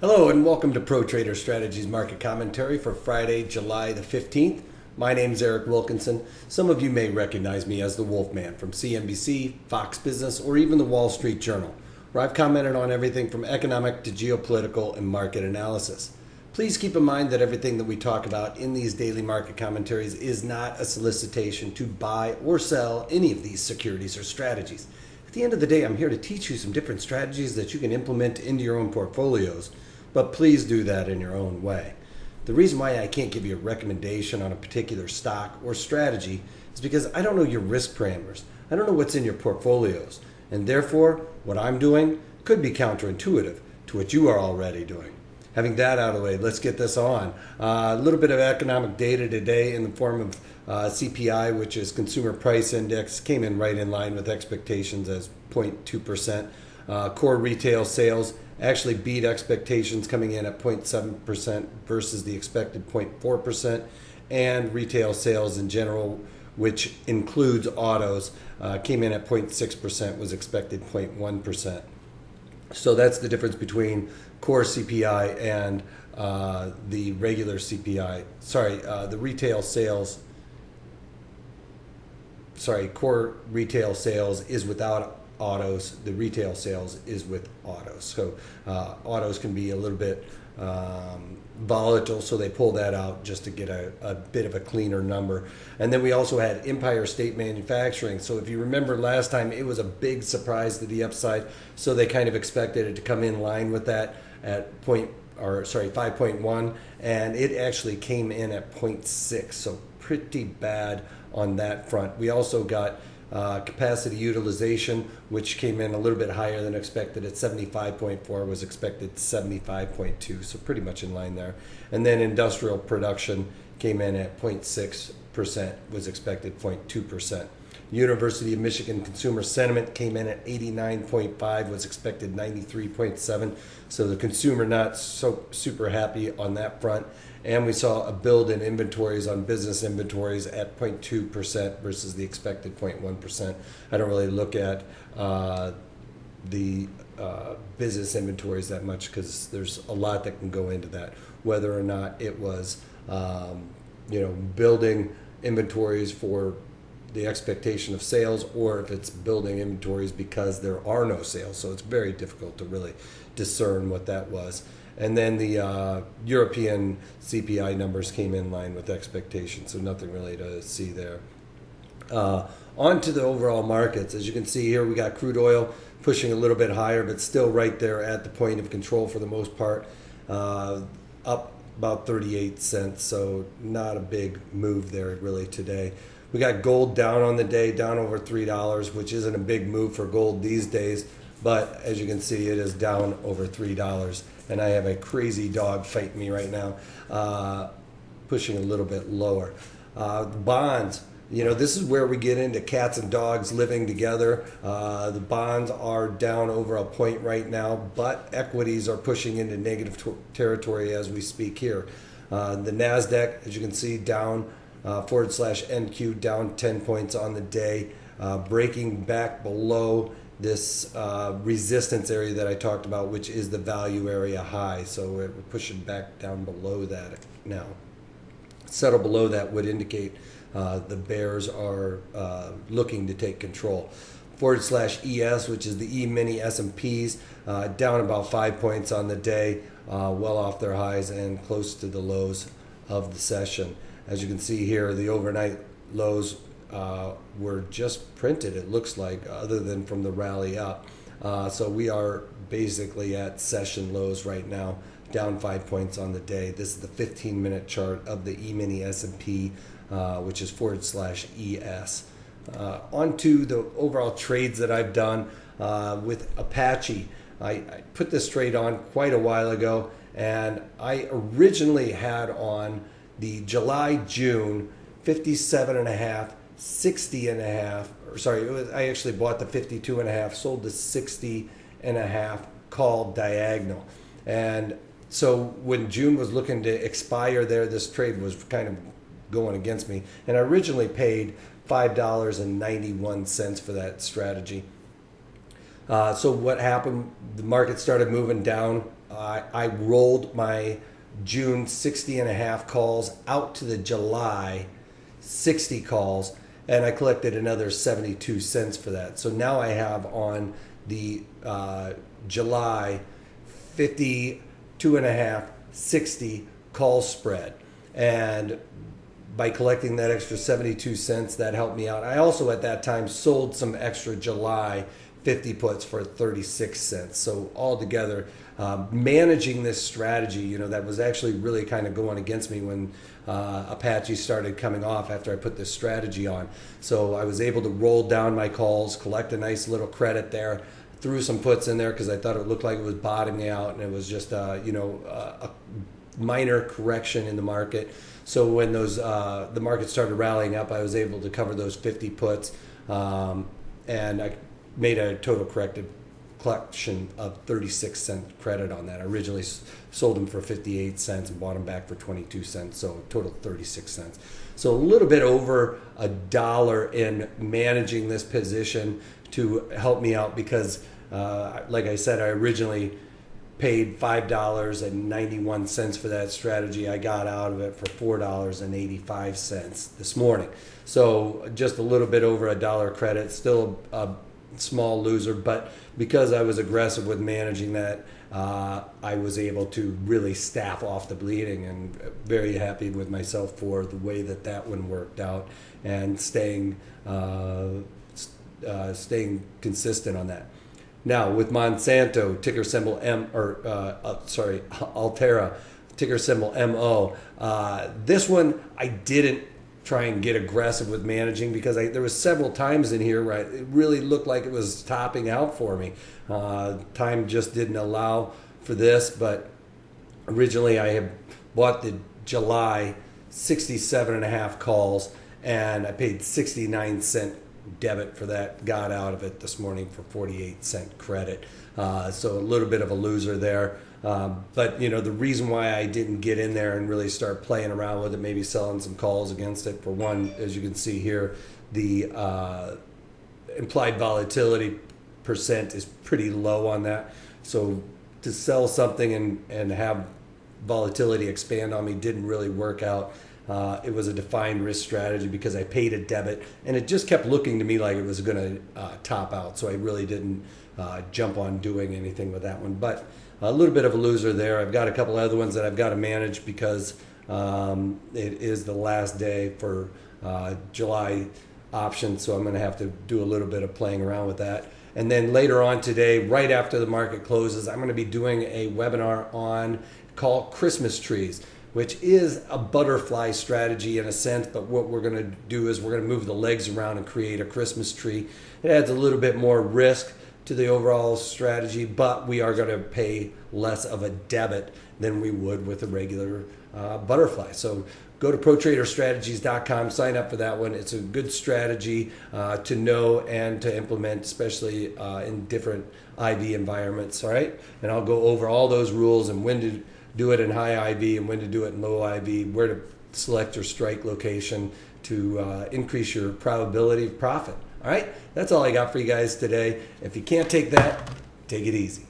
Hello and welcome to Pro Trader Strategies Market Commentary for Friday, July the 15th. My name is Eric Wilkinson. Some of you may recognize me as the Wolfman from CNBC, Fox Business, or even the Wall Street Journal, where I've commented on everything from economic to geopolitical and market analysis. Please keep in mind that everything that we talk about in these daily market commentaries is not a solicitation to buy or sell any of these securities or strategies. At the end of the day, I'm here to teach you some different strategies that you can implement into your own portfolios, but please do that in your own way. The reason why I can't give you a recommendation on a particular stock or strategy is because I don't know your risk parameters. I don't know what's in your portfolios, and therefore what I'm doing could be counterintuitive to what you are already doing. Having that out of the way, let's get this on. A little bit of economic data today in the form of CPI, which is Consumer Price Index, came in right in line with expectations as 0.2%. Core retail sales actually beat expectations, coming in at 0.7% versus the expected 0.4%. And retail sales in general, which includes autos, came in at 0.6%, was expected 0.1%. So that's the difference between core CPI and the regular CPI. The retail sales. Core retail sales is without autos. The retail sales is with autos. So autos can be a little bit volatile, so they pull that out just to get a bit of a cleaner number. And then we also had Empire State Manufacturing. So if you remember last time, it was a big surprise to the upside, so they kind of expected it to come in line with that at 5.1, and it actually came in at 0.6, so pretty bad on that front. We also got capacity utilization, which came in a little bit higher than expected at 75.4, was expected 75.2, so pretty much in line there. And then industrial production came in at 0.6%, was expected 0.2%. University of Michigan consumer sentiment came in at 89.5, was expected 93.7, so the consumer not so super happy on that front. And we saw a build in inventories on business inventories at 0.2% versus the expected 0.1%. I don't really look at the business inventories that much because there's a lot that can go into that, whether or not it was building inventories for the expectation of sales, or if it's building inventories because there are no sales. So it's very difficult to really discern what that was. And then the European CPI numbers came in line with expectations, so nothing really to see there. On to the overall markets. As you can see here, we got crude oil pushing a little bit higher, but still right there at the point of control for the most part, up about 38 cents, so not a big move there really today. We got gold down on the day, down over $3, which isn't a big move for gold these days, but as you can see, it is down over $3. And I have a crazy dog fighting me right now, pushing a little bit lower. Bonds, this is where we get into cats and dogs living together. The bonds are down over a point right now, but equities are pushing into negative territory as we speak here. The NASDAQ, as you can see, down /NQ, down 10 points on the day, breaking back below this resistance area that I talked about, which is the value area high. So we're pushing back down below that now. Settle below that would indicate the bears are looking to take control. /ES, which is the E-mini S&Ps, down about 5 points on the day, well off their highs and close to the lows of the session. As you can see here, the overnight lows were just printed, it looks like, other than from the rally up. So we are basically at session lows right now, down 5 points on the day. This is the 15-minute chart of the E-mini S&P, which is /ES. On to the overall trades that I've done with Apache. I put this trade on quite a while ago, and I originally had on the July-June 57.5, 60.5, I actually bought the 52.5, sold the 60.5 call diagonal. And so when June was looking to expire there, this trade was kind of going against me. And I originally paid $5.91 for that strategy. So what happened, the market started moving down. I rolled my June 60.5 calls out to the July 60 calls, and I collected another 72 cents for that. So now I have on the July 52.5, 60 call spread. And by collecting that extra 72 cents, that helped me out. I also at that time sold some extra July 50 puts for 36 cents. So altogether, managing this strategy, that was actually really kind of going against me when Apache started coming off after I put this strategy on. So I was able to roll down my calls, collect a nice little credit there, threw some puts in there because I thought it looked like it was bottoming out, and it was just a minor correction in the market. So when the market started rallying up, I was able to cover those 50 puts, and I made a total collection of 36 cent credit on that. I originally sold them for 58 cents and bought them back for 22 cents, so total 36 cents. So a little bit over $1 in managing this position to help me out because, like I said, I originally paid $5.91 for that strategy. I got out of it for $4.85 this morning. So just a little bit over $1 credit, still a small loser, but because I was aggressive with managing that, I was able to really staff off the bleeding, and very happy with myself for the way that one worked out and staying consistent on that. Now with Monsanto, ticker symbol Altera, ticker symbol MO. This one I didn't try and get aggressive with managing because there was several times in here where it really looked like it was topping out for me. Time just didn't allow for this, but originally I had bought the July 67.5 calls, and I paid 69 cent debit for that, got out of it this morning for 48 cent credit. So a little bit of a loser there. But the reason why I didn't get in there and really start playing around with it, maybe selling some calls against it, for one, as you can see here, the implied volatility percent is pretty low on that. So to sell something and have volatility expand on me didn't really work out. It was a defined risk strategy because I paid a debit, and it just kept looking to me like it was going to top out. So I really didn't jump on doing anything with that one. But a little bit of a loser there. I've got a couple other ones that I've got to manage because it is the last day for July options. So I'm going to have to do a little bit of playing around with that. And then later on today, right after the market closes, I'm going to be doing a webinar called Christmas trees, which is a butterfly strategy in a sense, but what we're going to do is we're going to move the legs around and create a Christmas tree. It adds a little bit more risk to the overall strategy, but we are going to pay less of a debit than we would with a regular butterfly. So go to protraderstrategies.com, sign up for that one. It's a good strategy to know and to implement, especially in different IV environments, all right? And I'll go over all those rules and when to do it in high IV and when to do it in low IV, where to select your strike location to increase your probability of profit. All right, that's all I got for you guys today. If you can't take that, take it easy.